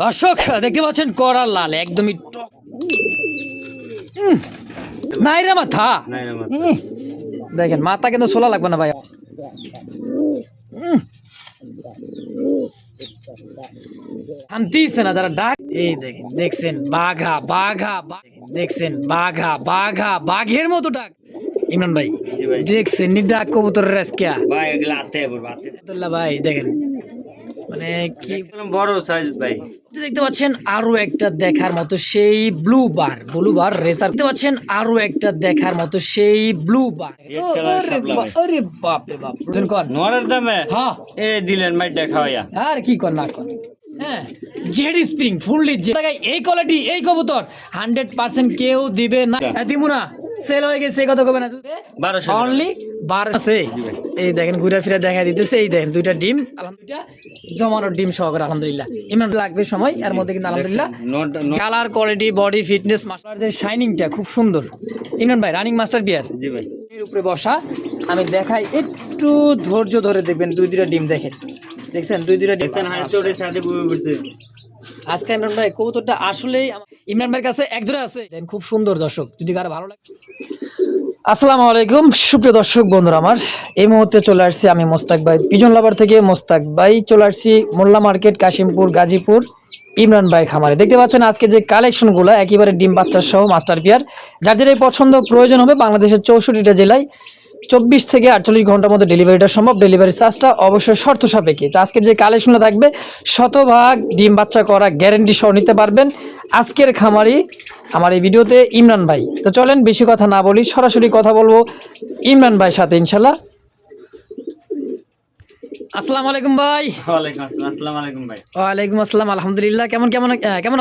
দর্শক দেখতে পাচ্ছেন কড়া লাল একদমই নাইরা মাথা দেখেন মাথা কিন্তু ছোলা লাগবে না ভাই শান্তিছে না যারা ডাক এই দেখেন দেখছেন বাঘা বাঘা দেখছেন বাঘা বাঘা বাঘের মতো ডাক ইমরান ভাই দেখছেন নি ডাক কবুতরের আজকিয়া ভাই এগুলা আতে আব্দুল্লাহ ভাই দেখেন মানে কি বড় সাইজ ভাই দেখতে পাচ্ছেন আরো একটা দেখার মতো সেই ব্লু বার রেসার দেখতে পাচ্ছেন আরো একটা দেখার মতো সেই ব্লু বার আরে বাপ রে বাপ কোন নরের দামে হ্যাঁ এ দিলেন মাইটা খাওয়া আর কি কর না কর হ্যাঁ জেডি স্প্রিং ফুললি এই কোয়ালিটি এই কবুতর 100% কেউ দিবে না দিমু না সেল হয়ে গেছে কত কবে না 1200 অনলি 12 আছে এই দেখেন ঘুরে ফিরে দেখা দিতেছে এই দেখেন দুইটা ডিম আলহামদুলিল্লাহ জমানোর ডিম সহকারে আলহামদুলিল্লাহ ইমরান লাগবে সময় এর মধ্যে কিন্তু আলহামদুলিল্লাহ colour quality body fitness master যে শাইনিংটা খুব সুন্দর ইমরান ভাই রানিং মাস্টার বিয়ার জি ভাই এর উপরে বসা আমি দেখাই একটু ধৈর্য ধরে দেখবেন দুইটা ডিম দেখেন দেখছেন দুইটা ডিম দেখছেন হাইটে সাথে বুবে পড়ছে আজকে ইমরান ভাই কবুতরটা আসলেই ইমরান ভাইয়ের কাছে এক জোড়া আছে দেন খুব সুন্দর দর্শক যদি কারো ভালো লাগে আসসালামু আলাইকুম সুপ্রিয় দর্শক বন্ধুরা আমার এই মুহূর্তে চলে আসছি আমি মোস্তাক ভাই পিজন লাভার থেকে মোস্তাক ভাই চলে আসছি মোল্লা মার্কেট কাশিমপুর গাজীপুর ইমরান ভাই খামারে দেখতে পাচ্ছেন আজকে যে কালেকশনগুলো একেবারে ডিম বাচ্চা সহ মাস্টার পিয়ার যার যেটাই পছন্দ প্রয়োজন হবে বাংলাদেশের 64টা জেলায় 24 থেকে 48 ঘন্টার মধ্যে ডেলিভারিটা সম্ভব ডেলিভারি চার্জটা অবশ্যই শর্ত সাপেক্ষে তো আজকের যে কালেকশনটা থাকবে শতভাগ ডিম বাচ্চা করা গ্যারান্টি সহ নিতে পারবেন আজকের খামারি আমার এই ভিডিওতে ইমরান ভাই তো চলেন বেশি কথা না বলি সরাসরি কথা বলবো ইমরান ভাইয়ের সাথে ইনশাল্লাহ আসসালামু আলাইকুম ভাই ওয়ালাইকুম আসসালাম আসসালামু আলাইকুম ভাই ওয়ালাইকুম আসসালাম আলহামদুলিল্লাহ কেমন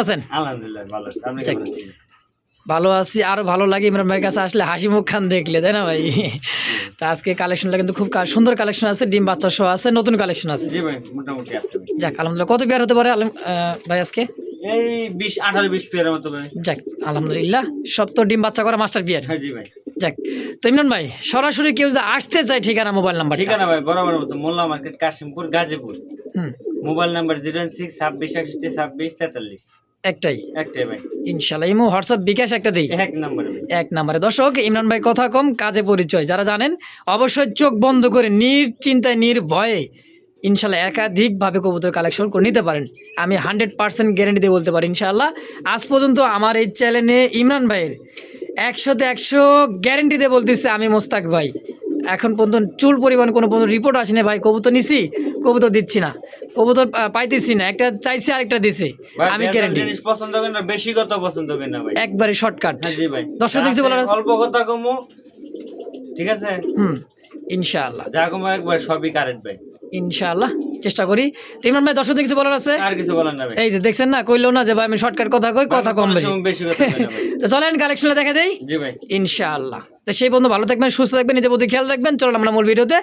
আছেন আলহামদুলিল্লাহ ভালো আছি আপনি কেমন আছেন ভালো আছি আরো ভালো লাগে ইমরান ভাইয়ের কাছে আসলে হাসি মুখ খান দেখলে তাই না ভাই তো আজকে কালেকশনটা কিন্তু খুব সুন্দর কালেকশন আছে ডিম বাচ্চা সহ আছে নতুন কালেকশন আছে জি ভাই মোটামুটি আছে যাক আলহামদুলিল্লাহ কত পেয়ার হতে পারে ভাই আজকে এই 20 18 20 পেয়ারের মতো ভাই যাক আলহামদুলিল্লাহ সব তো ডিম বাচ্চা করা মাস্টার পিয়ার জি ভাই যাক তো ইমরান ভাই সরাসরি কেউ যদি আসতে চায় ঠিকানা মোবাইল নাম্বার ঠিকানা ভাই বরাবর মতো Molla market Kashimpur Gazipur mobile number 0626612643 একটাই ভাই ইনশাআল্লাহ ইমো হোয়াটসঅ্যাপ বিকাশ একটা দেই এক নম্বরে দর্শক ইমরান ভাই কথা কম কাজে পরিচয় যারা জানেন অবশ্যই চোখ বন্ধ করে নির্চিন্তায় নির্ভয়ে ইনশাআল্লাহ একাধিকভাবে কবুতর কালেকশন করে নিতে পারেন আমি 100% গ্যারান্টি দিয়ে বলতে পারি ইনশাআল্লাহ আজ পর্যন্ত আমার এই চ্যানেলে ইমরান ভাইয়ের 100তে 100 গ্যারান্টি দিয়ে বলতেছে আমি মোস্তাক ভাই এখন পর্যন্ত চুল পরিমাণ কোনো পর্যন্ত রিপোর্ট আসেনি ভাই কবুতর নিছি কবুতর দিচ্ছি না কবুতর পাইতেছি না একটা চাইছি আরেকটা দিছে আমি গ্যারান্টি জিনিস পছন্দ করেন না বেশি কথা পছন্দ করেন না ভাই একবারে শর্টকাট জি ভাই দর্শক কিছু বলার অল্প কথা কমু ঠিক আছে ইনশাআল্লাহ যা কমু একবার সবই কারেক্ট ভাই ইনশাআল্লাহ চেষ্টা করি তো ইমরান ভাই দর্শক কিছু বলার আছে আর কিছু বলার না ভাই এই যে দেখছেন না কইলো না যে ভাই আমি শর্টকাট কথা কই কথা কম বেশি কথা কই না ভাই তো চলেন কালেকশনে দেখা দেই জি ভাই ইনশাআল্লাহ তো সেই বন্ধু ভালো থাকবেন সুস্থ থাকবেন নিজের প্রতি খেয়াল রাখবেন চলুন আমরা মূল ভিডিওতে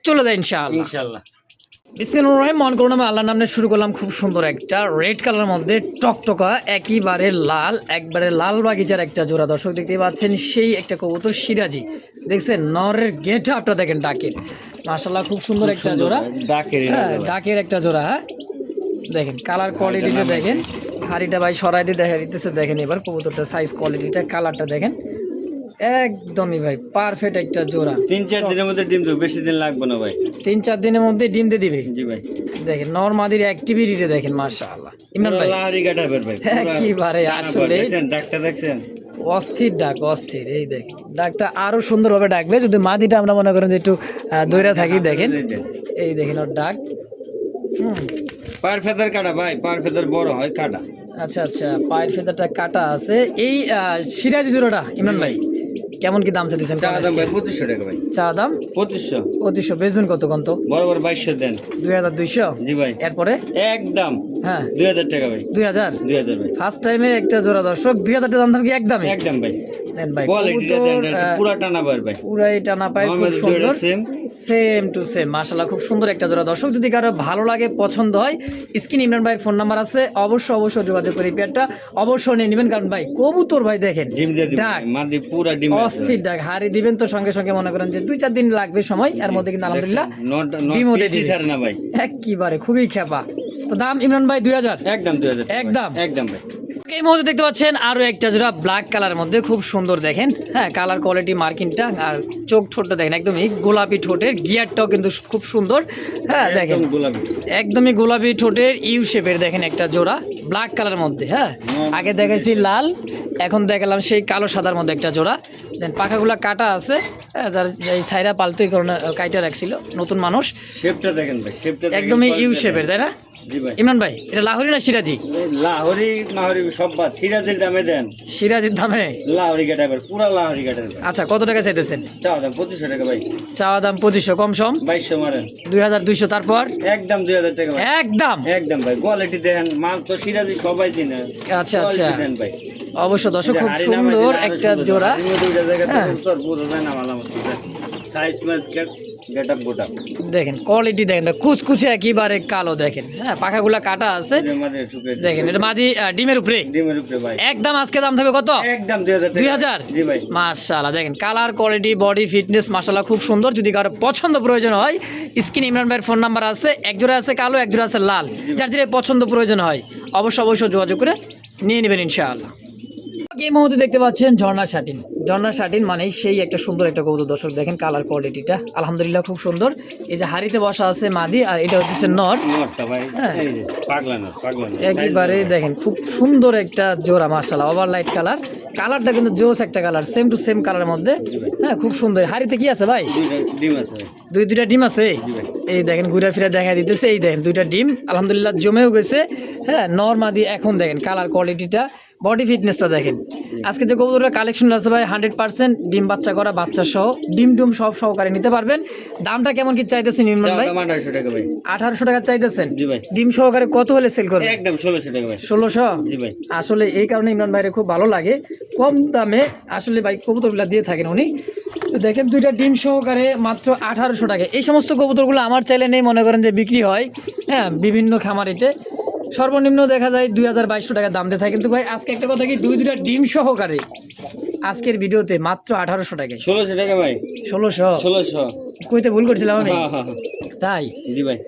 চলে যাই ইনশাআল্লাহ বিসমিল্লাহির রহমানির রহিম মন করুন আমি আল্লাহর নামে শুরু করলাম খুব সুন্দর একটা রেড কালারের মধ্যে টকটকা একেবারে লাল একবারে লাল বাগিচার একটা জোড়া দর্শক দেখতে পাচ্ছেন সেই একটা কবুতর সিরাজি দেখছেন নরের গেট আপটা দেখেন ডাকের মাশাআল্লাহ খুব সুন্দর একটা জোড়া ডাকের একটা জোড়া হ্যাঁ দেখেন কালার কোয়ালিটিটা দেখেন হাড়িটা ভাই সরাই দিয়ে দেখা দিতেছে দেখেন এবার কবুতরটা সাইজ কোয়ালিটিটা কালারটা দেখেন একদমই ভাই পারফেক্ট একটা জোড়া 3-4 দিনের মধ্যে ডিম দেব বেশি দিন লাগবে না ভাই 3-4 দিনের মধ্যে ডিম দিয়ে দিবে জি ভাই দেখেন নরমাদির অ্যাক্টিভিটিটা দেখেন মাশাআল্লাহ ইমরান ভাই লাহরি গাটা বের ভাই একেবারে আসলে দেখেন ডাকটা দেখছেন অস্থির ডাক অস্থির এই দেখেন ডাকটা আরো সুন্দরভাবে ডাকবে যদি মাদিটা আমরা মনে করেন যে একটু দইরা থাকি দেখেন এই দেখেন ওর ডাক পায়ের ফেদার কাটা ভাই পায়ের ফেদার বড় হয় কাটা আচ্ছা পায়ের ফেদারটা কাটা আছে এই সিরাজি জোড়াটা ইমরান ভাই কেমন কি দাম চাইছেন চা দাম ভাই 2500 টাকা ভাই চা দাম 2500 বেচবেন কত বরাবর 2200 দেন 2200 জি ভাই এরপরে একদম হ্যাঁ 2000 টাকা ভাই 2000 ভাই ফার্স্ট টাইমে একটা জোড়া দর্শক 2000 টাকা দাম কি একদম ভাই দেন ভাই কোয়ালিটিটা দেন একটু পুরা টানা পার ভাই পুরাই টানা পায়, খুব আমাদের সুন্দর, জোড়া সেম সেম টু সেম, মাশাআল্লাহ খুব সুন্দর একটা জোড়া। দর্শক যদি কারো ভালো লাগে, পছন্দ হয়, স্ক্রিন ইমরান ভাইয়ের ফোন নাম্বার আছে, অবশ্যই যোগাযোগ করে এই পেয়ারটা অবশ্যই নিয়ে নেবেন। কারণ ভাই কবুতর ভাই দেখেন ডিম দিয়ে দিবেন ডাক মাদি পুরা ডিম অস্থির ডাক, হাড়ি দিবেন তো সঙ্গে সঙ্গে মনে করেন যে 2-4 দিন লাগবে সময়, এর মধ্যে কিন্তু আলহামদুলিল্লাহ ডিমও দিয়ে দিবে। ছাড়ে না ভাই একেবারে খুবই খেপা। তো দাম ইমরান ভাই 2000 একদম 2000 একদম একদম ভাই। এই মুহূর্তে দেখতে পাচ্ছেন আরো একটা জোড়া ব্ল্যাক কালারের মধ্যে, খুব সুন্দর দেখেন, হ্যাঁ কালার কোয়ালিটি মার্কিংটা আর চোখ ঠোঁটটা দেখেন একদমই গোলাপি ঠোঁটের, গিয়ারটাও কিন্তু খুব সুন্দর, হ্যাঁ দেখেন একদম গোলাপি একদমই গোলাপি ঠোঁটের ইউ শেপের দেখেন একটা জোড়া ব্ল্যাক কালারের মধ্যে। হ্যাঁ আগে দেখাইছি লাল, এখন দেখালাম সেই কালো সাদার মধ্যে একটা জোড়া। দেন পাখাগুলা কাটা আছে, হ্যাঁ যার এই সাইরা পালতোই করোনা কাইটা রাখছিল নতুন মানুষ, শেপটা দেখেন ভাই, শেপটা একদমই ইউ শেপের, তাই না জি ভাই? ইমরান ভাই? এটা লাহোরি না সিরাজি? লাহোরি মাহরি সব বাদ, সিরাজের দামে দেন, সিরাজির দামে। লাহোরি কাটাবের পুরা লাহোরি কাটার ভাই। আচ্ছা কত টাকা চাইতেছেন? চাওয়া দাম 2500 টাকা ভাই, চাওয়া দাম 2500, কম সম 2200 মারেন 2200, তারপর একদম 2000 টাকা ভাই, একদম একদম ভাই। কোয়ালিটি দেখেন, মাল তো সিরাজি সবাই চিনে। আচ্ছা Quality দেন ভাই। অবশ্য দর্শক খুব হাড়ি নামাই সুন্দর দিলে আরো একটা সুন্দর। জোড়া, হাড়ির মধ্যে ওইটা জায়গাতে হ্যাঁ। তোর পুরো যায় না মালা মতো সাইজ মাইজ গেট আপ গোটা দেখেন কোয়ালিটি দেখেন, কুচকুচে একেবারে কালো দেখেন, হ্যাঁ পাখাগুলা কাটা আছে আমাদের সুপে দেখেন। এটা মাদি ডিমের উপরে ডিমের উপরে ভাই, একদম আজকে দাম থাকবে কত? একদম 2000 টাকা 2000। জি ভাই। মাশাআল্লাহ দেখেন কালার কোয়ালিটি বডি ফিটনেস মাশাআল্লাহ খুব সুন্দর। যদি কারো পছন্দ প্রয়োজন হয়, স্ক্রিন ইমরান ভাইয়ের ফোন নাম্বার আছে, এক জোড়া আছে কালো, এক জোড়া আছে লাল, যার যেটা পছন্দ প্রয়োজন হয় অবশ্যই যোগাযোগ করে নিয়ে নেবেন ইনশাআল্লাহ। এই মুহূর্তে দেখতে পাচ্ছেন ঝর্ণা শাটিন। ঝর্ণা শাটিন মানে সেই একটা সুন্দর একটা কবুতর। দর্শক দেখেন কালার কোয়ালিটিটা আলহামদুলিল্লাহ খুব সুন্দর। এই যে হাড়িতে বসা আছে মাদি, আর এটা হচ্ছে নর, নটটা ভাই হ্যাঁ। এই যে পাগলা না একেবারে দেখেন খুব সুন্দর একটা জোড়া মাশাআল্লাহ, ওভারলাইট কালার, কালারটা কিন্তু জোস একটা কালার, সেম টু সেম কালারের মধ্যে, হ্যাঁ খুব সুন্দর। হাড়িতে কি আছে ভাই? দুইটা ডিম আছে ভাই। দুইটা ডিম আছে, জি ভাই। এই দেখেন ঘুরে ফিরে দেখা দিতেছে, এই দেখেন দুইটা ডিম আলহামদুলিল্লাহ জমেও গেছে, হ্যাঁ নর মাদি। এখন দেখেন কালার কোয়ালিটিটা, বডি ফিটনেসটা দেখেন। আজকে যে কবুতরটা কালেকশন আছে ভাই 100% ডিম বাচ্চা করা, বাচ্চা সহ ডিম সব সহকারে নিতে পারবেন। দামটা কেমন কি চাইতেছেন ইমরান ভাই? দাম 2800 টাকা ভাই। 1800 টাকা চাইতেছেন? জি ভাই। ডিম সহকারে কত হলে সেল করবেন? একদম 1600 টাকা ভাই। 1600? জি ভাই। আসলে এই কারণে ইমরান ভাইরে খুব ভালো লাগে, কম দামে আসলে ভাই কবুতরগুলো দিয়ে থাকেন উনি। তো দেখেন দুইটা ডিম সহকারে মাত্র 1800 টাকা। এই সমস্ত কবুতরগুলো আমার চাইলে নেই, মনে করেন যে বিক্রি হয়, হ্যাঁ বিভিন্ন খামারিতে সর্বনিম্ন দেখা যায় 2200 টাকা দাম দিয়ে থাকে। কিন্তু ভাই আজকে একটা কথা কি, দুইটা ডিম সহকারে আজকের ভিডিওতে মাত্র 1800 টাকায়। 1600 টাকা ভাই। 1600 কইতে ভুল করছিলাম আমি, হ্যাঁ হ্যাঁ তাই? জি ভাই।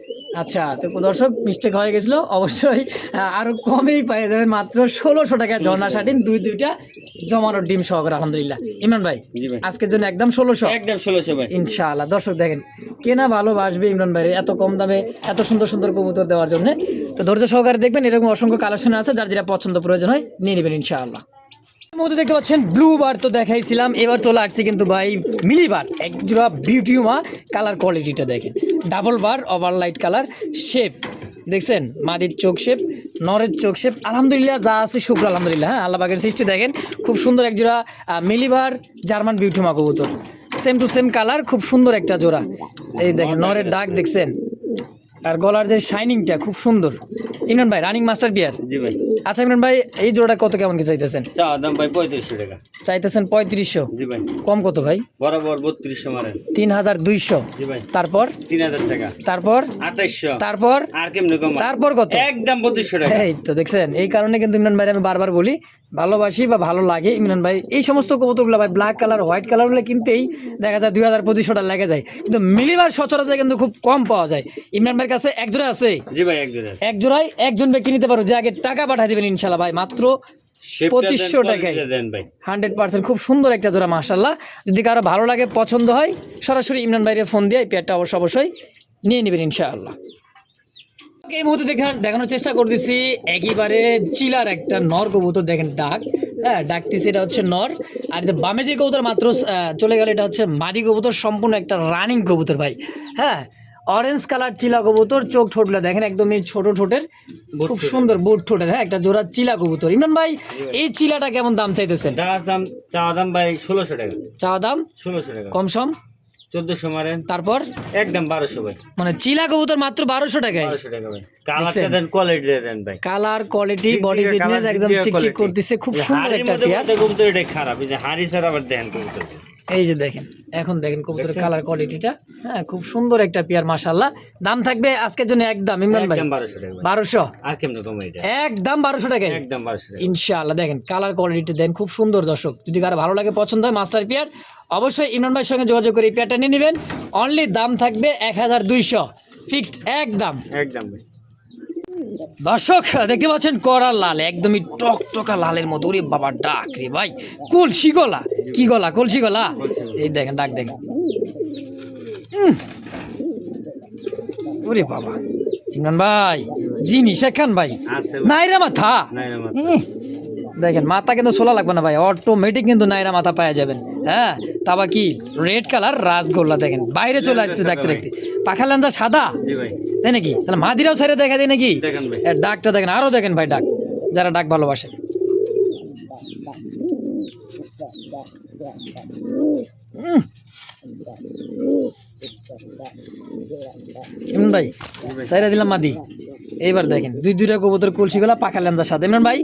আচ্ছা তো দর্শক মিস্টেক হয়ে গেছিলো, অবশ্যই আরো কমেই পেয়ে যাবেন মাত্র 1600 টাকা ঝর্ণা শাটিন, দুইটা জমানোর ডিম সহকারে আলহামদুলিল্লাহ। ইমরান ভাই জি ভাই। আজকের জন্য একদম 1600 একদম 1600 ভাই। ইনশাআল্লাহ। দর্শক দেখেন কেনা ভালোবাসবে ইমরান ভাইয়ের এত কম দামে এত সুন্দর সুন্দর কবুতর দেওয়ার জন্য। তো ধৈর্য সহকারে দেখবেন, এরকম অসংখ্য কালেকশন আছে, যার যেটা পছন্দ প্রয়োজন হয় নিয়ে নেবেন ইনশাআল্লাহ। মধ্যে দেখতে পাচ্ছেন ব্লু বার তো দেখাইছিলাম, এবার চলে আসছে কিন্তু ভাই মিলি বার, এক জোড়া বিউটিউমা। কালার কোয়ালিটিটা দেখেন, ডাবল বার, ওভারলাইট কালার, শেপ দেখছেন, মাদির চোখ শেপ, নরের চোখ শেপ, আলহামদুলিল্লাহ যা আছে শুক্র আলহামদুলিল্লাহ। হ্যাঁ আল্লাহ পাকের সৃষ্টি দেখেন খুব সুন্দর এক জোড়া মিলিবার জার্মান বিউটিউমা কবুতর, সেম টু সেম কালার, খুব সুন্দর একটা জোড়া। এই দেখেন নরের ডাক দেখছেন, আর গলার যে শাইনিংটা খুব সুন্দর। ইমরান ভাই রানিং মাস্টার বিয়ার। জি ভাই। আচ্ছা ইমরান ভাই এই জোড়াটা কত কেমন কি চাইতেছেন? চাওয়া দাম ভাই 3500 টাকা। চাইতেছেন 3500? জি ভাই। কম কত ভাই? বরাবর 3200 মারেন। 3200? জি ভাই। তারপর 3000 টাকা। তারপর 2800। তারপর আর কেমনে কম? তারপর কত? একদম 2500 টাকা। এই তো দেখছেন, এই কারণে কিন্তু ইমরান ভাই আমি বারবার বলি ভালোবাসি বা ভালো লাগে ইমরান ভাই। এই সমস্ত কবুতরগুলো ভাই ব্ল্যাক কালার হোয়াইট কালারগুলো কিনতেই দেখা যায় 2000-2500 টাকা লেগে যায়, কিন্তু মিলিবার সচরাচর কিন্তু খুব কম পাওয়া যায়। ইমরান ভাইয়ের কাছে এক জোড়া আছে? জি ভাই এক জোড়া। এক জোড়ায় একজন ব্যক্তি নিতে পারো, যে আগে টাকা পাঠিয়ে দিবেন ইনশাল্লাহ ভাই, মাত্র 2500 টাকায় 100%। খুব সুন্দর একটা জোড়া মাশাআল্লাহ। যদি কারো ভালো লাগে পছন্দ হয় সরাসরি ইমরান ভাইয়ের ফোন দিয়ে এই পেয়ারটা অবশ্যই নিয়ে নেবেন ইনশাআল্লাহ। এই মুহূর্তে দেখানোর চেষ্টা করতেছি একেবারে চিলার একটা নর কবুতর, দেখেন ডাক, হ্যাঁ ডাকতেছি, এটা হচ্ছে নর। আর এটা বামে যে কবুতর মাত্র চলে গেল, এটা হচ্ছে মাদি কবুতর, সম্পূর্ণ একটা রানিং কবুতর ভাই। হ্যাঁ অরেঞ্জ কালার চিলা কবুতর, চোখ ঠোঁটগুলো দেখেন একদমই ছোট ঠোঁটের, খুব সুন্দর বুট ঠোঁটের, হ্যাঁ একটা জোড়া চিলা কবুতর। ইমরান ভাই এই চিলাটা কেমন দাম চাইতেছেন? চাওয়া দাম ভাই 1600 টাকা। চাওয়া দাম 1600 টাকা। কম সম 1400 মারেন, তারপর একদম 1200 ভাই, মানে চিলা কবুতর মাত্র 1200 টাকায়। 1200 টাকা ভাই। কালারটা দেন, কোয়ালিটি দেন ভাই, কালার কোয়ালিটি চিকচিকে বডি colour, ফিটনেস একদম চিকচিকে চিকচিক quality। করতেছে, খুব এই সুন্দর হাড়ির একটা মধ্যে পেয়ার। বলতে কবুতর এটা খারাপ, এই যে হাড়ি ছাড়া আবার দেন কবুতর। এই যে দেখেন, এখন দেখেন কবুতরের দেখছেন? কালার কোয়ালিটিটা, হ্যাঁ খুব সুন্দর একটা পেয়ার মাশাআল্লাহ। দাম থাকবে আজকের জন্য একদম ইমরান ভাই একদম 1200 টাকা ভাই। 1200, আর কেমনে কমে এটা? একদম 1200 টাকায় একদম 1200 টাকা। ইনশাআল্লাহ। দেখেন কালার কোয়ালিটি দেন, খুব সুন্দর দর্শক। যদি কারো ভালো লাগে, পছন্দ হয় মাস্টার পেয়ার, অবশ্যই ইমরান ভাইয়ের সঙ্গে যোগাযোগ করে এই পেয়ারটা নিয়ে নেবেন। অনলি দাম থাকবে 1200 ফিক্সড একদম। একদম ভাই। দর্শক দেখতে পাচ্ছেন কড়া লাল, একদমই টকটকা লালের মতো। ওরে বাবা ডাক রে ভাই, কলসি গলা, কি গলা, কলসি গলা। এই দেখেন ডাক দেখেন, ওরে বাবা ইমরান ভাই জিনিস খান ভাই, আছে নাইরা মাথা। নাইরা মাথা। দেখেন মাথা কিন্তু সোলা লাগবে না ভাই, অটোমেটিক কিন্তু নাইরা মাথা পাওয়া যাবেন। হ্যাঁ তারপর কি রেড কালার রাসগোল্লা, দেখেন বাইরে চলে আসছে দেখতে দেখতে। পাখা লাঞ্জা সাদা, জি ভাই, তাই নাকি? তাহলে মাদিরাও ছেড়ে দেখা দেয় নাকি? দেখেন ভাই। এর ডাকটা দেখেন, আরো দেখেন ভাই ডাক, যারা ডাক ভালোবাসে। ইমরান ভাই সাইরা দিলাম মাদি। এইবার দেখেন দুইটা কবুতর কলসি গলা, পাখা লেন্দার সাথে। ইমরান ভাই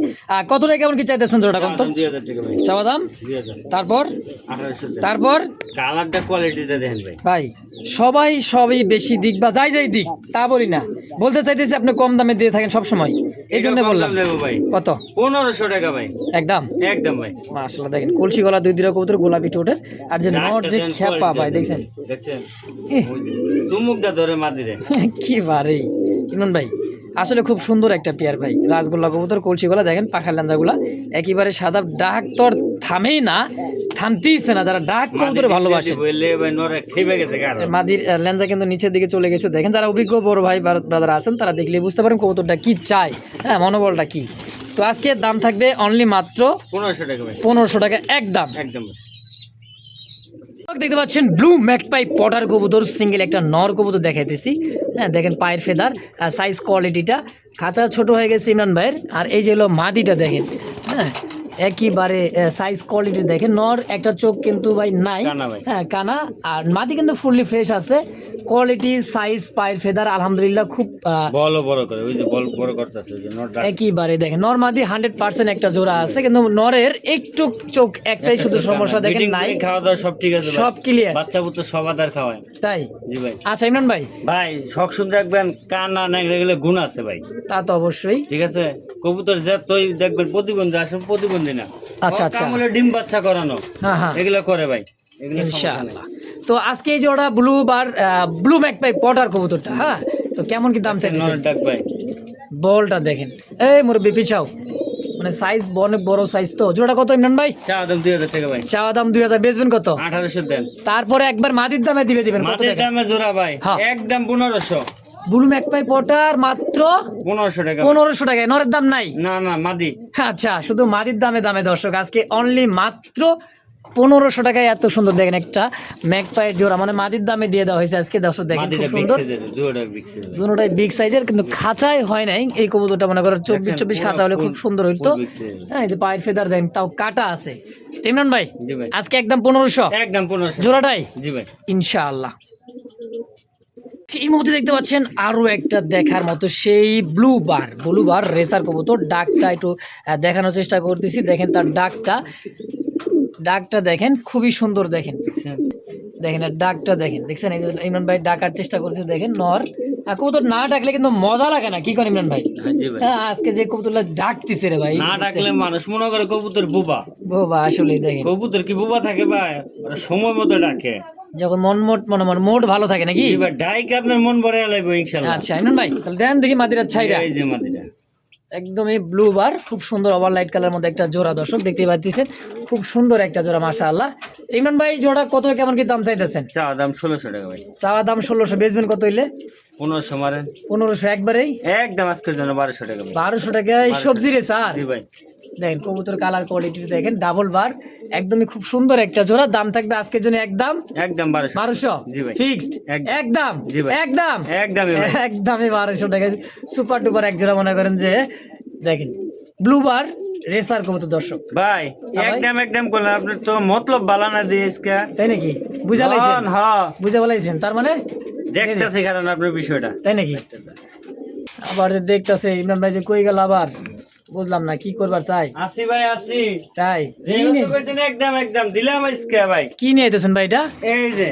কত টাকা কেমন কি চাইতেছেন জোড়াটা কত? 2000 টাকা ভাই। চাওয়া দাম, 2000, তারপর 1800 টাকা। তারপর কালারটা কোয়ালিটিটা দেখেন ভাই। ভাই সবই বেশি দিক বা যাই দিক তা বলি না, বলতে চাইতেছি আপনি কম দামে দিয়ে থাকেন সব সময়, এই জন্য এটা কম বললাম। দাম দেবো ভাই, কত? 1500 টাকা ভাই, একদম। একদম ভাই। মাশাআল্লাহ দেখেন কলসি গলা দুইটা কবুতর গোলাপি ঠোঁটের, আর যে নট যে ডাক্তার খেপা quality ভাই দেন, দেখছেন দেখছেন ইহ, ওই যে চুমুকটা ধরে মাদিরে। কি বারে ইমরান ভাই, আসলে খুব সুন্দর একটা পেয়ার ভাই। রাসগোল্লা কবুতর কলসি গলা দেখেন, পাখার লেঞ্জাগুলা একেবারে সাদা, ডাক তোর থামেই না, থামতেইছে না। যারা ডাক কবুতর ভালোবাসে, বললে ভাই নরে খেয়ে গেছে কার। মাদির লেঞ্জা কিন্তু নিচের দিকে চলে গেছে। দেখেন যারা অভিজ্ঞ বড় ভাই ব্রাদার আছেন, তারা দেখলে বুঝতে পারেন কবুতরটা কি চায়, হ্যাঁ মনোবলটা কি। তো আজকের দাম থাকবে অনলি মাত্র 1500 টাকা ভাই, 1500 টাকা একদম। একদম ভাই। দেখতে পাচ্ছেন ব্লু ম্যাকপাই পটার কবুতর, সিঙ্গেল একটা নর কবুতর দেখাইতেছি। হ্যাঁ দেখেন পায়ের ফেদার, সাইজ কোয়ালিটিটা, খাঁচা ছোট হয়ে গেছে ইমরান ভাইয়ের। আর এই যে হলো মাদিটা দেখেন, হ্যাঁ একইবারে সাইজ কোয়ালিটি দেখেন। নর একটা চোখ কিন্তু ভাই নাই, কানা ভাই। হ্যাঁ কানা। আর মাদি কিন্তু ফুললি ফ্রেশ আছে, কোয়ালিটি সাইজ পায়ের ফেদার আলহামদুলিল্লাহ খুব বল বড় করে, ওই যে বল বড় করতেছে, ওই যে নট ডাক। একইবারে দেখেন নর মাদি 100% একটা জোড়া আছে, কিন্তু নরের একটু চোখ একটাই শুধু সমস্যা দেখেন Feeding, নাই, খাওয়া দাওয়া সব ঠিক আছে ভাই। সব ক্লিয়ার। বাচ্চা বুচ্চা সব আদার খাওয়ায়। তাই জি ভাই। আচ্ছা ইমরান ভাই, ভাই শখ শুনতে দেখবেন, কান্না নেগড়ে গেলে গুণ আছে ভাই, তা তো অবশ্যই। ঠিক আছে। কবুতর যে তুই দেখবেন প্রতিবন্ধী, আসলে প্রতিবন্ধী না, আচ্ছা, আচ্ছা। কামলে ডিম বাচ্চা করানো, হ্যাঁ হ্যাঁ এগুলো করে ভাই, এগুলো সমস্যা ইনশাআল্লাহ। নাই। তো আজকে এই জোড়া ব্লু ম্যাকপাই পটার কবুতরটা, হ্যাঁ তো কেমন কি দাম চাইতেছেন? নরের ডাক ভাই, বলটা দেখেন, এই মুরব্বি পিছাও, মানে সাইজ অনেক বড় সাইজ। তো জোড়া কত ইমরান ভাই? চা দাম 2000 টাকা ভাই, চাওয়া দাম 2000, বেচবেন কত? 1800 দেন। তারপরে একবার মাদির দামে দিবেন কত মাটির টাকা? দামে জোড়া ভাই, হ্যাঁ। একদম 1500, ব্লু ম্যাকপাই পটার মাত্র 1500 টাকা। 1500 টাকায়, নরের দাম নাই। না না মাদি, আচ্ছা শুধু মাদির দামে দর্শক আজকে অনলি মাত্র 1500 টাকায় এত সুন্দর দেখেন একটা ম্যাকপাইয়ের জোড়া, মানে মাদির দামে দিয়ে দেওয়া হয়েছে আজকে দর্শক। দেখেন মাদিটা খুব বিগ সুন্দর, সাইজের, জোড়া বিগ সাইজের। দুটোটাই বিগ সাইজের, কিন্তু খাঁচায় হয় নাই এই কবুতরটা। মনে করো 24 খাঁচা হলে খুব সুন্দর হইতো। big size। হ্যাঁ এই যে পায়ের ফেদার দেন, তাও কাটা আছে। তো ইমরান ভাই জি ভাই, আজকে একদম 1500 একদম 1500 জোড়াটাই জি ভাই। ইনশাআল্লাহ। এই মুহূর্তে দেখতে পাচ্ছেন আরো একটা দেখার মতো সেই ব্লু বার রেসার কবুতর। ডাকটা একটু দেখানোর চেষ্টা করতেছি, দেখেন তার ডাকটা দেখেন খুবই সুন্দর। দেখেন আর ডাকটা দেখেন, দেখছেন এই যে ইমরান ভাই ডাকার চেষ্টা করছে, দেখেন নর। কবুতর না ডাকলে কিন্তু মজা লাগে না, কি করেন ইমরান ভাই? হ্যাঁ জি ভাই। হ্যাঁ আজকে যে কবুতরটা ডাকতেছে রে ভাই, না ডাকলে মানুষ মনে করে কবুতর বুবা। বাবা আসলেই দেখেন কবুতর কি বুবা থাকে ভাই? ওরা সময় মতো ডাকে। যখন মোড ভালো থাকে নাকি? জি ভাই, ডাইকে আপনার মন ভরে লাগবে ইনশাআল্লাহ। আচ্ছা ইমরান ভাই তাহলে দেন দেখি মাদিরার ছাইরা। এই যে মাদিটা, একদমই ব্লু বার, খুব সুন্দর ওভার লাইট কালার মধ্যে একটা জোড়া দর্শক দেখতে পাচ্ছেন, খুব সুন্দর একটা জোড়া মাশাআল্লাহ। ইমরান ভাই জোড়া কত কেমন কি দাম চাইতেছেন? চা দাম 1600 টাকা ভাই, চাওয়া দাম 1600, বেচবেন কত হইলে? 1500 মারেন, 1500 একবারেই। একদম আজকের জন্য 1200 টাকা ভাই। 1200 টাকায় সবজি রে স্যার। জি ভাই, দেখেন কবুতর কালার কোয়ালিটি দেখেন, ডাবল বার, একদমই খুব সুন্দর একটা জোড়া। দাম থাকবে আজকের জন্য একদম একদম 1200 1200 জি ভাই, ফিক্সড একদম। একদম জি ভাই। একদমই ভাই। একদমই 1200 টাকা সুপার ডুপার এক জোড়া। মনে করেন যে দেখেন ব্লু বার রেসার কবুতর দর্শক ভাই ভাই? একদম করলেন আপনি তো মতলব বালানা দিয়ে ইসকা তাই নাকি বুঝা লাইছেন হ্যাঁ বুঝা বলাইছেন তার মানে দেখতেছি কারণ আপনার বিষয়টা তাই নাকি আবার যে দেখতেছে ইমরান ভাই যে কই গেল আবার বুঝলাম না কি করবার চাই আসি ভাই আসি তাই যে কি কত নিয়ে কইছেন একদম দিলাম ইসকা ভাই কি নিয়ে আইতেছেন ভাই এটা এই যে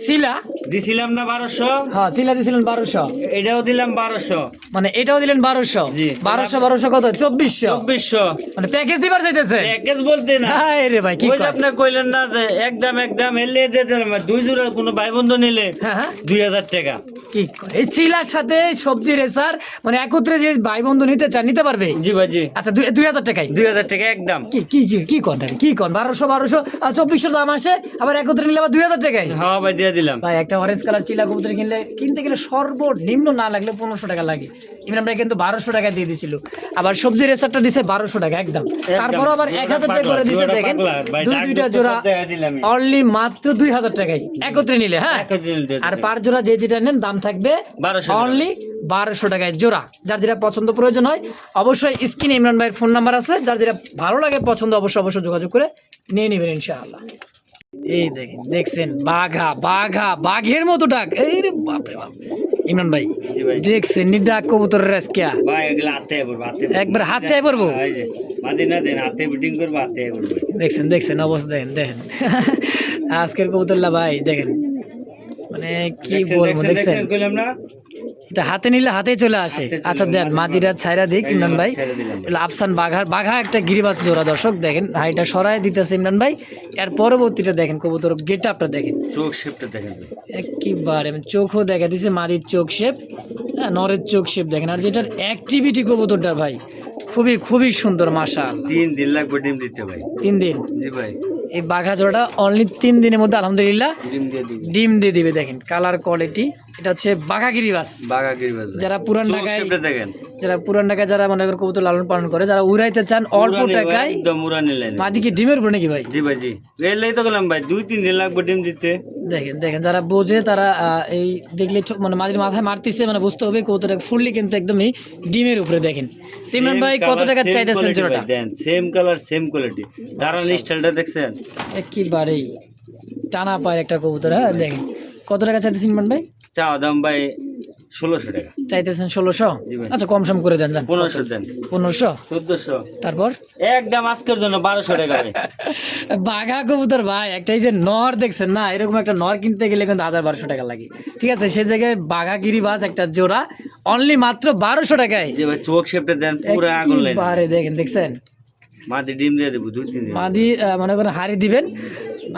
শিলা দিছিলাম না 1200 হ্যাঁ শিলা দিছিলেন 1200 এটাও দিলাম 1200 মানে এটাও দিলেন 1200 জি। 1200 কত 2400 2400 মানে প্যাকেজ দিবার চাইতেছে প্যাকেজ বলতে না হাই রে ভাই কি ওই যে কয় আপনি কইলেন না যে একদম এলে দিয়ে দিলাম দুই জোড়া কোনো ভাই বন্ধু নিলে হ্যাঁ হ্যাঁ 2000 টাকা কি কয় এই চিলার সাথে সবজি রেসার মানে একত্রে যে ভাই বন্ধু নিতে চান নিতে পারবে জি ভাই জি আচ্ছা 2000 টাকায় 2000 টাকা একদম কি কি কি কি কোন কি কোন 1200 2400 দাম আসে আবার একত্রে নিলে আবার 2000 টাকায় হ্যাঁ ভাই দিয়ে দিলাম ভাই একটা অরেঞ্জ কালার চিলা কবুতর কিনতে গেলে সর্বনিম্ন না লাগলে 1500 টাকা লাগে ইমরান ভাই কিন্তু 1200 টাকা দিয়ে দিছিল আবার সবজি রেসারটা দিছে 1200 টাকা একদম তারপর আবার 1000 টাকা করে দিছে দেখেন দুইটা জোড়া অনলি মাত্র 2000 টাকায় একত্রে নিলে হ্যাঁ আর পার জোড়া যে যেটা নেন দাম থাকবে 1200 টাকা। অনলি 1200 টাকায় জোড়া যার যেটা পছন্দ প্রয়োজন হয় অবশ্যই স্ক্রিনে ইমরান ভাইয়ের ফোন নাম্বার আছে যার যেটা ভালো লাগে পছন্দ অবশ্যই যোগাযোগ করে নিয়ে নেবেন ইনশাআল্লাহ এই দেখেন দেখছেন বাঘের মতো ডাক এই রে বাপরে বাপ ইমরান ভাই জি ভাই। দেখছেন নি ডাক কবুতরের রাজকিয়া ভাই এগুলা হাতে পড়বো একবার হাতে পড়বো এই যে মাদিনা দেন হাতে বিটিং করবো হাতে পড়বো দেখছেন অবস্থা দেখেন আজকের কবুতরলা ভাই দেখেন মানে কি বলবো দেখছেন কইলাম না এটা হাতে নিলে হাতেই চলে আসে হাতে চলে আচ্ছা দেন মাদিরা ছাইরা দিক ইমরান ভাই ছেড়ে দিলাম। এটা আফসান বাঘা একটা গিরিবাজ জোড়া দর্শক দেখেন হাইটা সরাই দিতেছে ইমরান ভাই এর পরবর্তীটা দেখেন কবুতর গেট আপটা দেখেন চোখ শেপটা দেখেন একেবারে চোখও দেখা দিছে মাদির চোখ শেপ হ্যাঁ নরের চোখ শেপ দেখেন আর যেটার অ্যাক্টিভিটি কবুতরটা ভাই খুবই সুন্দর মাশাআল্লাহ 3 দিন লাগবে ডিম দিতে ভাই 3 দিন জি ভাই এই বাঘা জোড়াটা অনলি 3 দিনের মধ্যে আলহামদুলিল্লাহ ডিম দিয়ে দিবি ডিম দিয়ে দিবে দেখেন কালার কোয়ালিটি এটা হচ্ছে বাঘা গিরিবাস বাঘা গিরিবাজ ভাই যারা পুরান চোখ ঢাকায় শেপটা দেখেন যারা মনে করেন কবুতর লালন পালন করে যারা উড়াইতে চান অল্প উড়ানি ভাই, টাকায় একদম উড়ানি লাইন মাদিকে ডিমের উপরে নাকি ভাই জি ভাই জি এলেই তো গেলাম ভাই 2-3 দিন লাগবে ডিম দিতে দেখেন যারা বোঝে তারা এই দেখলে মানে মাদির মাথায় মারতেছে মানে বুঝতে হবে কবুতরটা ফুললি কিন্তু একদমই ডিমের উপরে দেখেন সিমরান ভাই কত টাকা চাইতেছেন জোড়াটা দেন সেম কালার সেম কোয়ালিটি দাঁড়ান স্টাইলটা দেখছেন একেবারেই টানা পায়ের একটা কবুতর হ্যাঁ দেখেন কত টাকা চাইতেছেন ইমরান ভাই চা দাম ভাই 1600 টাকা চাইতেছেন 1600 জি ভাই। আচ্ছা কম সম করে দেন যান 1500 দেন 1500 1400 তারপর একদম আজকের জন্য 1200 টাকা ভাই বাঘা কবুতর ভাই একটা এই যে নর দেখছেন না এরকম একটা নর কিনতে গেলে কিন্তু 1200 টাকা লাগে ঠিক আছে সেই জায়গায় বাঘা গিরিবাজ একটা জোড়া অনলি মাত্র 1200 টাকায় যে ভাই চোখ শেপটা দেন পুরো আগুন লাইন একেবারে দেখছেন মাদি ডিম দিয়ে দেব 2-3 দিন মাদি মনে করেন হাড়ি দিবেন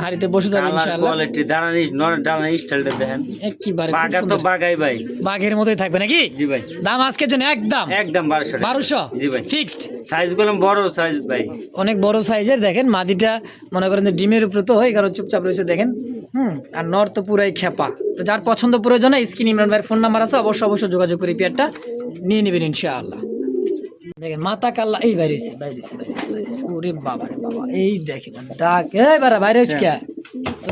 হাড়িতে বসে যাবেন কালার ইনশাআল্লাহ কোয়ালিটি দাঁড়ানি দাঁড়ানি স্টাইলটা দেখেন একেবারে বাঘা তো বাঘাই ভাই বাঘের মতোই থাকবে নাকি জি ভাই দাম আজকের জন্য একদম একদম 1200 টাকা 1200 জি ভাই ফিক্সড সাইজ গুলো বড় সাইজ ভাই অনেক বড় সাইজের দেখেন মাদিটা মনে করেন যে ডিমের উপরে তো হয় কারণ চুপচাপ রয়েছে দেখেন আর নর তো পুরাই খেপা তো যার পছন্দ প্রয়োজন স্ক্রিন ইমরান ভাইয়ের ফোন নাম্বার আছে অবশ্যই যোগাযোগ করে পেয়ারটা নিয়ে নেবেন ইনশাআল্লাহ দেখেন মাথা কাল্লা এই বাইরে ওরে বাবা রে বাবা এই দেখেন ডাক এই বারা বাইরে কে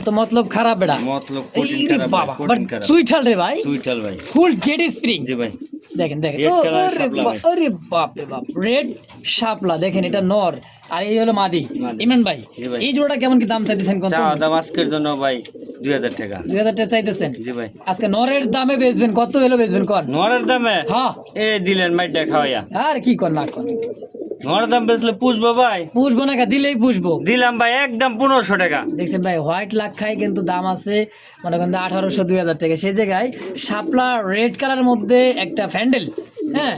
তো মতলব খারাপ বেড়া মতলব এই কঠিন রে খারাপ বাবা ভাই, বাট কঠিন খারাপ সুইটাল রে ভাই সুইটাল ভাই ফুল জেডি স্প্রিং জি ভাই দেখেন Red color শাপলা ভাই। আরে বাপ রে বাপ রেড শাপলা দেখেন এটা নর আর এই হলো মাদি মাদি। ইমরান ভাই জি ভাই। এই জোড়াটা কেমন কি দাম চাইতেছেন কোন চা দাম আজকের জন্য ভাই 2000 টাকা 2000 টাকা চাইতেছেন জি ভাই আজকে নরের দামে বেচবেন কত হলো বেচবেন কোন নরের দামে হ্যাঁ এ দিলেন মাইটা খাওয়া আর কি কোন না কোন নরের দাম বেচলে পুষবো ভাই পুষবো না কা দিলেই পুষবো দিলাম ভাই একদম 1500 টাকা দেখছেন ভাই হোয়াইট লাখ খাই কিন্তু দাম আছে মনে করেন 1800 2000 টাকা সেই জায়গায় শাপলা রেড কালারের মধ্যে একটা ফ্যান্ডেল হ্যাঁ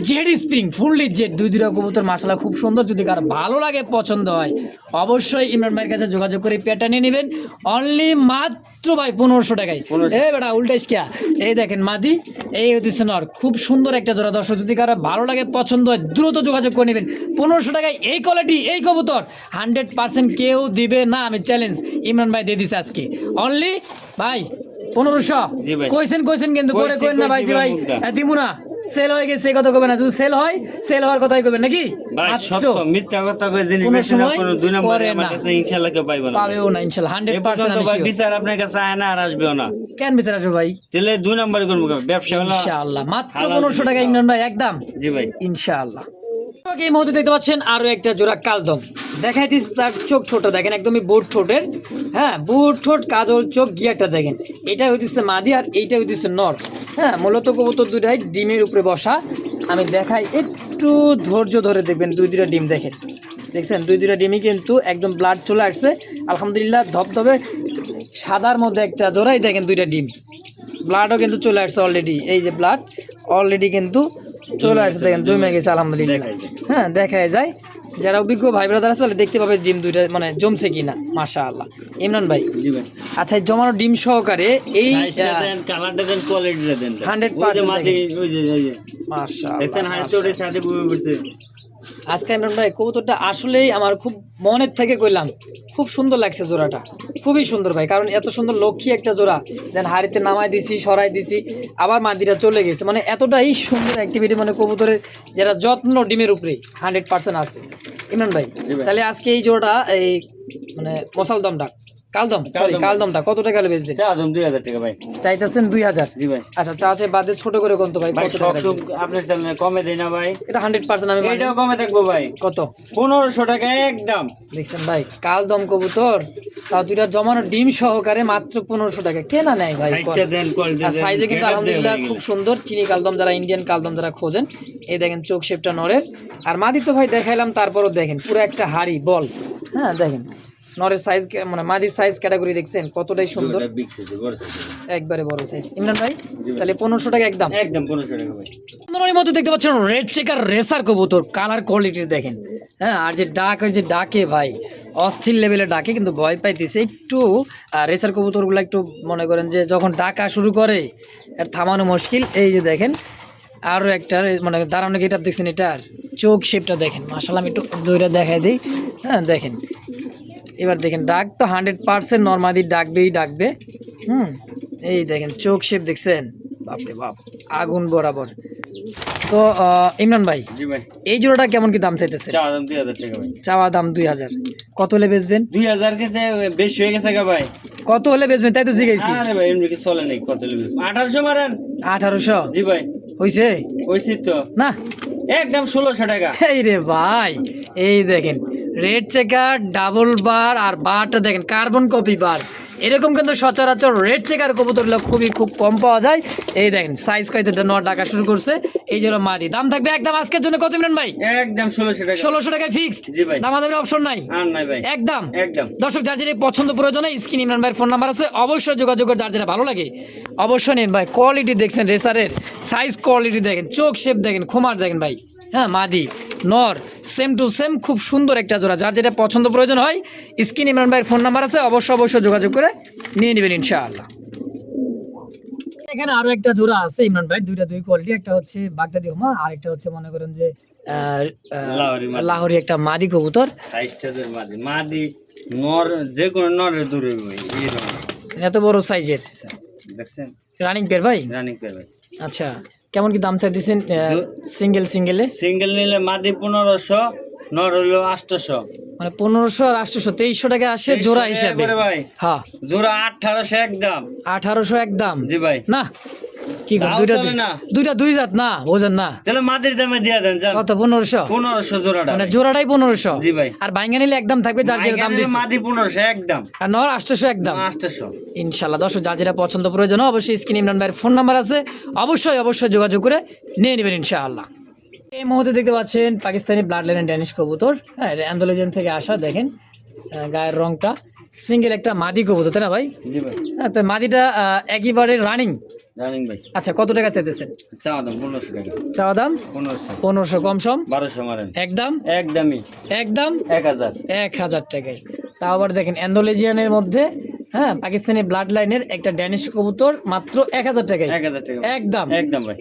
জেড স্প্রিং ফুললি জেড দুইটা কবুতর মাশাআল্লাহ খুব সুন্দর যদি কার ভালো লাগে পছন্দ হয় অবশ্যই ইমরান ভাইয়ের কাছে যোগাযোগ করে পেটা নিয়ে নেবেন অনলি মাত্র ভাই 1500 টাকায় এই বেটা উল্টাইস কিয়া এই দেখেন মাদি এই হচ্ছে নর খুব সুন্দর একটা জোড়া দর্শক যদি কারো ভালো লাগে পছন্দ হয় দ্রুত যোগাযোগ করে নেবেন 1500 টাকায় এই কোয়ালিটি এই কবুতর 100% কেউ দিবে না আমি চ্যালেঞ্জ ইমরান ভাই দিয়ে দিছে আজকে অনলি ভাই 1500 জি ভাই। কইছেন কিন্তু পরে কইছি, কইন না ভাই কইছি জি ভাই ভাই মুগ্ধা। দিমু না সেল হয়ে গেছে এই কথা কইবেন না যদি সেল হয় সেল হওয়ার কথাই কইবেন নাকি ভাই মাত্র সত্য মিথ্যা কথা কই জিনিস কোনো বেশি না সময় কোনো দুই নম্বরে করে আমার না। কাছে ইনশাআল্লাহ কেউ পাইবো না পাবেও না ইনশাআল্লাহ এই 100% পর্যন্ত আমি ভাই sure। বিচার আপনার কাছে আয় না আর আসবেও না কেন বিচার আসবে ভাই তাহলে দুই নম্বরে করবো ব্যবসা হলো ইনশাআল্লাহ মাত্র হালাল 1500 টাকা জিনিস ইমরান ভাই একদম জি ভাই ইনশাআল্লাহ এই মুহূর্তে দেখতে পাচ্ছেন আরো একটা জোড়া কালদম দেখাই দিচ্ছি। তার চোখ ছোট দেখেন, একদমই বুট ঠোঁটের, হ্যাঁ বুট ঠোঁট কাজল চোখ গিয়ারটা দেখেন। এটা হইতেছে মাদি আর এইটা হইতেছে নর। হ্যাঁ মূলত কবুতর দুটাই ডিমের উপরে বসা। আমি দেখাই, একটু ধৈর্য ধরে দেখবেন। দুইটা ডিম দেখেন, দেখছেন দুইটা ডিমই কিন্তু একদম ব্লাড চলে আসছে আলহামদুলিল্লাহ। ধবধবে সাদার মধ্যে একটা জোড়াই দেখেন, দুইটা ডিম ব্লাডও কিন্তু চলে আসছে অলরেডি। এই যে ব্লাড অলরেডি কিন্তু চলে আসছে দেখেন, জমে গেছে আলহামদুলিল্লাহ। হ্যাঁ দেখা যায়, যারা অভিজ্ঞ ভাই ব্রাদার আছে তাহলে দেখতে পাবে ডিম দুইটা মানে জমছে কিনা। মাশাআল্লাহ ইমরান ভাই, আচ্ছা এই জমানো ডিম সহকারে এই 100%। আজকে ইমরান ভাই কবুতরটা আসলেই আমার খুব মনের থেকে কইলাম, খুব সুন্দর লাগছে জোড়াটা, খুবই সুন্দর ভাই। কারণ এত সুন্দর লক্ষ্মী একটা জোড়া, দেন হাড়িতে নামাই দিছি, সরাই দিছি, আবার মাদিটা চলে গেছে। মানে এতটাই সুন্দর অ্যাক্টিভিটি, মানে কবুতরের যেটা যত্ন ডিমের উপরে 100% আছে ইমরান ভাই। তাহলে আজকে এই জোড়াটা এই মানে মশালদমটা কালদমটা কত টাকা হলে বেচবেন? 2000 টাকা ভাই চাইতেছেন 2000। জি ভাই। আচ্ছা চাষে বাদে ছোট করে কোন তো ভাই? ভাই কত সব টাকা সব আপনার চ্যানেলে কমে দেই না ভাই, এটা 100% আমি মানি। এটাও কমে থাকবো ভাই। কত? 1500 টাকা একদম। দেখছেন ভাই কালদম কবুতর, তাও দুইটা জমানো ডিম সহকারে মাত্র 1500 টাকা। কেনা নেয় ভাই, সাইজটা দেন, কোয়ালিটি আর দেন, সাইজে কিন্তু getup আলহামদুলিল্লাহ দেন খুব সুন্দর। চিনি কালদম যারা, ইন্ডিয়ান কালদম যারা খোঁজেন, এই দেখেন চোখ শেপটা নরের। আর মাদি তো ভাই দেখাইলাম, তারপরও দেখেন পুরো একটা হাড়ি বল। হ্যাঁ দেখেন নরের সাইজ, মানে মাদির সাইজ ক্যাটাগরি দেখছেন কতটাই সুন্দর, এটা বিগ সাইজ, বড় সাইজ, একবারে বড় সাইজ। ইমরান ভাই তাহলে 1500 টাকা একদম। একদম 1500 টাকা ভাই। সুন্দরবনের মধ্যে দেখতে পাচ্ছেন রেড চেকার রেসার কবুতর, কালার কোয়ালিটি দেখেন। হ্যাঁ আর যে ডাক, ওই যে ডাকে ভাই অস্থির লেভেলে ডাকে, কিন্তু ভয় পাইতেছে একটু। রেসার কবুতরগুলো একটু মনে করেন যে যখন ডাকা শুরু করে আর থামানো মুশকিল। এই যে দেখেন আরও একটা মানে দাঁড়ানো গেটআপ দেখছেন, এটার চোখ শেপটা দেখেন। মাশাআল্লাহ আমি একটু দইটা দেখাই দিই। হ্যাঁ দেখেন এবার দেখেন ডাক তো 100% নর্মালি ডাকবে। এই দেখেন চোখ শেপ দেখছেন, বাপরে বাপ আগুন বরাবর। তো ইমরান ভাই জি ভাই, এই জোড়াটা কেমন কি দাম চাইতেছে? চাওয়া দাম 2000 টাকা ভাই। চাওয়া দাম 2000। কত হলে বেচবেন? 2000 কে যে বেশি হয়ে গেছে গা ভাই। কত হলে বেচবেন তাই তো জিজ্ঞাসি। আরে ভাই এমনি কি চলে নাকি, কত লিবেন? 1800 মারেন। 1800 জি ভাই, হইছে কইছি তো না? একদম 1600 টাকা। এই রে ভাই, এই দেখেন রেড চেকার ডাবল বার, আর বারটা দেখেন কার্বন কপি বার। এরকম কিন্তু সচরাচর রেড চেকার কবুতরগুলো খুব কম পাওয়া যায়। এই দেখেন সাইজ কয়টা 9 টাকা শুরু করছে। এই যে হলো মাদি, দাম থাকবে একদম আজকের জন্য কত ইমরান ভাই? একদম 1600 টাকা। 1600 টাকায় ফিক্সড। জি ভাই, দামাদামির অপশন নাই? আর নাই ভাই, একদম একদম। দর্শক যার যেটা পছন্দ প্রয়োজনে স্ক্রিন ইমরান ভাইয়ের ফোন নাম্বার আছে, অবশ্যই যোগাযোগ করে। যার যেটা ভালো লাগে অবশ্যই নিন ভাই। কোয়ালিটি দেখছেন রেসারের, সাইজ কোয়ালিটি দেখেন, চোখ শেপ দেখেন, খোমার দেখেন ভাই। হ্যাঁ মাদি নর সেম টু সেম, খুব সুন্দর একটা জোড়া। যার যেটা পছন্দ প্রয়োজন হয় স্ক্রিন ইমরান ভাইয়ের ফোন নাম্বার আছে, অবশ্যই যোগাযোগ করে নিয়ে নেবেন ইনশাআল্লাহ। এখানে আরো একটা জোড়া আছে ইমরান ভাই, দুই কোয়ালিটি। একটা হচ্ছে বাগদাদি হোমা, আর একটা হচ্ছে মনে করেন যে লাহোরি একটা মাদি কবুতর। সাইজটা তো মাদি নর, যে কোন নরের দূরে ভাই, এই রকম এত বড় সাইজের দেখছেন, রানিং পেয়ার ভাই। রানিং পেয়ার ভাই। আচ্ছা কেমন কি দাম চাই দিচ্ছেন সিঙ্গেলে? সিঙ্গেল নিলে মাদি 1500, নর হলো 800। মানে 1500 আর 800 2300 টাকা আসে জোড়া হিসাবে ভাই। হ্যাঁ জোড়া 1800 একদম। 1800 একদম? জি ভাই। না কি তাও চলে না। দুইটা দুই জাত না, বোঝেন না? তাহলে মাদির দামে দিয়ে দেন জান। কত? 1500? 1500 জোড়াটা, মানে জোড়াটাই 1500? জি ভাই। আর বাইঙ্গা নিলে একদম থাকবে যার যেটা দাম দিচ্ছে। মাদি 1500 একদম, আর নর 800 একদম। 800 ইনশাআল্লাহ। দর্শক যার যেটা পছন্দ প্রয়োজন অবশ্যই স্ক্রিন ইমরান ভাইয়ের ফোন নাম্বার আছে, অবশ্যই যোগাযোগ করে নিয়ে নেবেন ইনশাআল্লাহ। এই মুহূর্তে দেখতে পাচ্ছেন পাকিস্তানি ব্লাড লাইন ড্যানিশ কবুতর। হ্যাঁ অ্যান্ডোলেজেন থেকে আসা, দেখেন গায়ের রংটা। সিঙ্গেল একটা মাদি কবুতর তাই না ভাই? জি ভাই। হ্যাঁ তো মাদিটা একেবারে রানিং ভাই। আচ্ছা কত টাকা চাইতেছেন? চাওয়া দাম 1500 টাকা। চাওয়া দাম 1500 কম সম 1200 মারেন। একদম 1000 টাকায়। তাও আবার দেখেন অ্যান্ডোলেজিয়ানের মধ্যে, হ্যাঁ পাকিস্তানি ব্লাড লাইনের একটা ড্যানিশ কবুতর মাত্র 1000 টাকায়। 1000 টাকা একদম একদম ভাই।